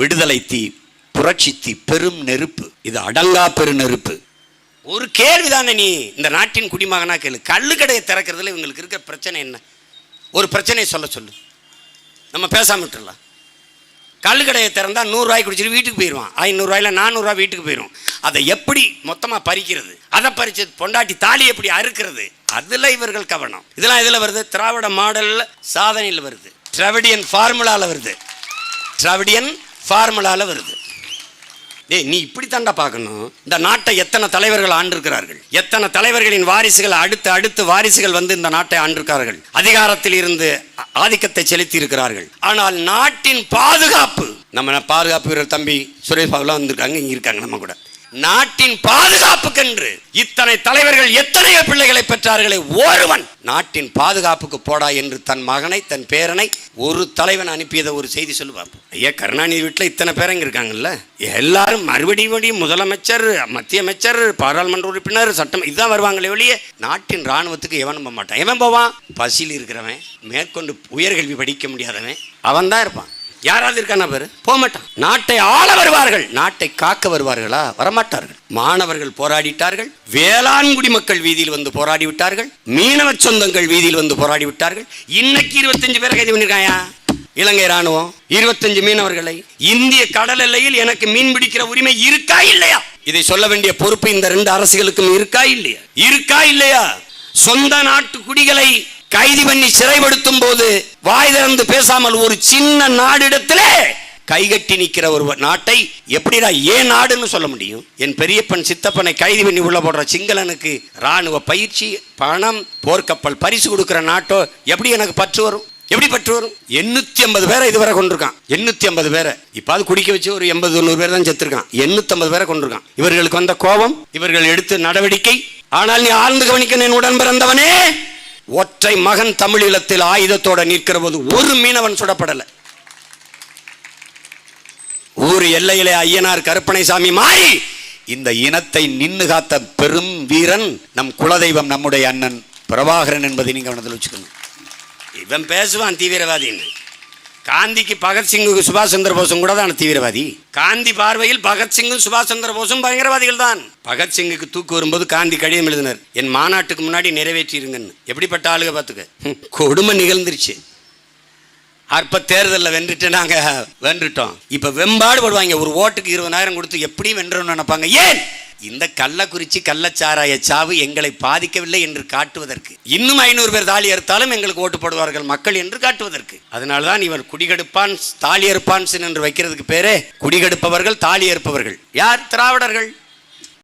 விடுதலை தீ, புரட்சி தீ, பெரும் நெருப்பு. இது அடங்கா பெரு நெருப்பு. ஒரு கேள்விதானே நீ இந்த நாட்டின் குடிமகனா கேளு. கள்ளுக்கடையை திறக்கிறதுல இவங்களுக்கு இருக்கிற பிரச்சனை என்ன? ஒரு பிரச்சனையை சொல்ல சொல்லு, நம்ம பேசாம விட்டுடலாம். கள்ளுக்கடையை திறந்தா 100 ரூபாய் குடிச்சிட்டு வீட்டுக்கு போயிடுவான். 500 ரூபாயில 400 ரூபாய் வீட்டுக்கு போயிடும். அதை எப்படி மொத்தமாக பறிக்கிறது, அதை பறிச்சு பொண்டாட்டி தாலி எப்படி அறுக்கிறது, அதில் இவர்கள் கவனம். இதெல்லாம் இதில் வருது, திராவிட மாடலில் சாதனையில் வருது, திராவிடியன் ஃபார்முலாவில் வருது, திராவிடியன் ஃபார்முலாவில் வருது. டேய், நீ இப்படி தாண்டா பார்க்கணும். இந்த நாட்டை எத்தனை தலைவர்கள் ஆண்டிருக்கிறார்கள், எத்தனை தலைவர்களின் வாரிசுகள் அடுத்து வாரிசுகள் வந்து இந்த நாட்டை ஆண்டிருக்கிறார்கள், அதிகாரத்தில் இருந்து ஆதிக்கத்தை செலுத்தி இருக்கிறார்கள். ஆனால் நாட்டின் பாதுகாப்பு, நம்ம பாதுகாப்பு வீரர் தம்பி சுரேஷ் பாபுலாம் வந்திருக்காங்க, இங்க இருக்காங்க நம்ம கூட. நாட்டின் பாதுகாப்புக்கென்று இத்தனை தலைவர்கள் எத்தனையோ பிள்ளைகளை பெற்றார்களே, ஒருவன் நாட்டின் பாதுகாப்புக்கு போடா என்று தன் மகனை தன் பேரனை ஒரு தலைவன் அனுப்பியதை ஒரு செய்தி சொல்லு பார்ப்போம். ஐயா, கருணாநிதி வீட்டில் இத்தனை பேரங்க இருக்காங்கல்ல, எல்லாரும் மறுபடியும் முதலமைச்சர், மத்திய அமைச்சர், பாராளுமன்ற உறுப்பினர், சட்டம் இதுதான் வருவாங்களே ஒழிய நாட்டின் இராணுவத்துக்கு எவனும் போக மாட்டான். எவன் போவான்? பசியில் இருக்கிறவன், மேற்கொண்டு உயர்கல்வி படிக்க முடியாதவன், அவன் தான் இருப்பான். யாராவது இருக்கானா பேரு? போக மாட்டான். நாட்டை ஆள வருவார்கள், நாட்டை காக்க வருவார்களா? வரமாட்டார்கள். மாணவர்கள் போராடிட்டார்கள், வேளாண்குடி மக்கள் வீதியில் வந்து போராடி விட்டார்கள், மீனவ சொந்தங்கள் வீதியில் வந்து போராடி விட்டார்கள். இன்னைக்கு 25 பேரை கைது பண்ணிருக்காயா இலங்கை ராணுவம், 25 மீனவர்களை. இந்திய கடல் எல்லையில் எனக்கு மீன் பிடிக்கிற உரிமை இருக்கா இல்லையா? இதை சொல்ல வேண்டிய பொறுப்பு இந்த 2 அரசுகளுக்கும் இருக்கா இல்லையா? இருக்கா இல்லையா? சொந்த நாட்டு குடிகளை கைது பண்ணி சிறைப்படுத்தும் போது வாய் திறந்து பேசாமல் ஒரு சின்ன நாடிடத்திலே கைகட்டி நிற்கிற ஒரு நாட்டை எப்படிடா ஏன் நாடுன்னு சொல்ல முடியும்? என் பெரியப்பன் சித்தப்பனை கைது பண்ணி உள்ள போடுற சிங்களனுக்கு ராணுவ பயிற்சி, பணம், போர்க்கப்பல் பரிசு கொடுக்கிற நாட்டோ எப்படி எனக்கு பற்று வரும்? எப்படி பற்று வரும்? 850 பேரை இதுவரை கொண்டிருக்கான். 850 பேரை இப்பாவது குடிக்க வச்சு ஒரு 80-90 பேர் தான் செத்துருக்கான். 850 பேரை கொண்டிருக்கான். இவர்களுக்கு வந்த கோபம், இவர்கள் எடுத்த நடவடிக்கை. ஆனால் நீ ஆழ்ந்து கவனிக்க, என் உடன் பிறந்தவனே, ஒற்றை மகன் தமிழீழத்தில் ஆயுதத்தோட நிற்கிற போது ஒரு மீனவன் சுடப்படல. ஊர் எல்லையிலே ஐயனார் கருப்பணசாமி மாறி இந்த இனத்தை நின்னு காத்த பெரும் வீரன் நம் குலதெய்வம், நம்முடைய அண்ணன் பிரபாகரன் என்பதை நீங்க கவனத்தில் வச்சுக்கணும். இவன் பேசுவான் தீவிரவாதின்னு. காந்திக்கு பகத்சிங்கு சுபாஷ் சந்திர போஸும் கூட தான் தீவிரவாதி. காந்தி பார்வையில் பகத்சிங்கும் சுபாஷ் சந்திர போஸும் பயங்கரவாதிகள் தான். பகத்சிங்குக்கு தூக்கு வரும்போது காந்தி கடிதம் எழுதினார், என் மாநாட்டுக்கு முன்னாடி நிறைவேற்றிருங்கன்னு. எப்படிப்பட்ட ஆளுக பார்த்துக்க. கொடுமை நிகழ்ந்துருச்சு. அற்ப தேர்தலில் வென்றுட்டு நாங்க வென்றுட்டோம். இப்ப வெம்பாடு போடுவாங்க. ஒரு ஓட்டுக்கு 20,000 கொடுத்து எப்படி வென்றோம்னு நினைப்பாங்க. ஏன்? இந்த கள்ளக்குறிச்சி கள்ளச்சாராய சாவு எங்களை பாதிக்கவில்லை என்று காட்டுவதற்கு. இன்னும் 500 பேர் தாலி அறுத்தாலும் எங்களுக்கு ஓட்டு போடுவார்கள் மக்கள் என்று காட்டுவதற்கு. அதனால்தான் இவர் குடிகெடுப்பான் தாலி அறுப்பான் என்று வைக்கிறதுக்கு பேரே குடிகெடுப்பவர்கள் தாலி அறுப்பவர்கள். யார்? திராவிடர்கள்.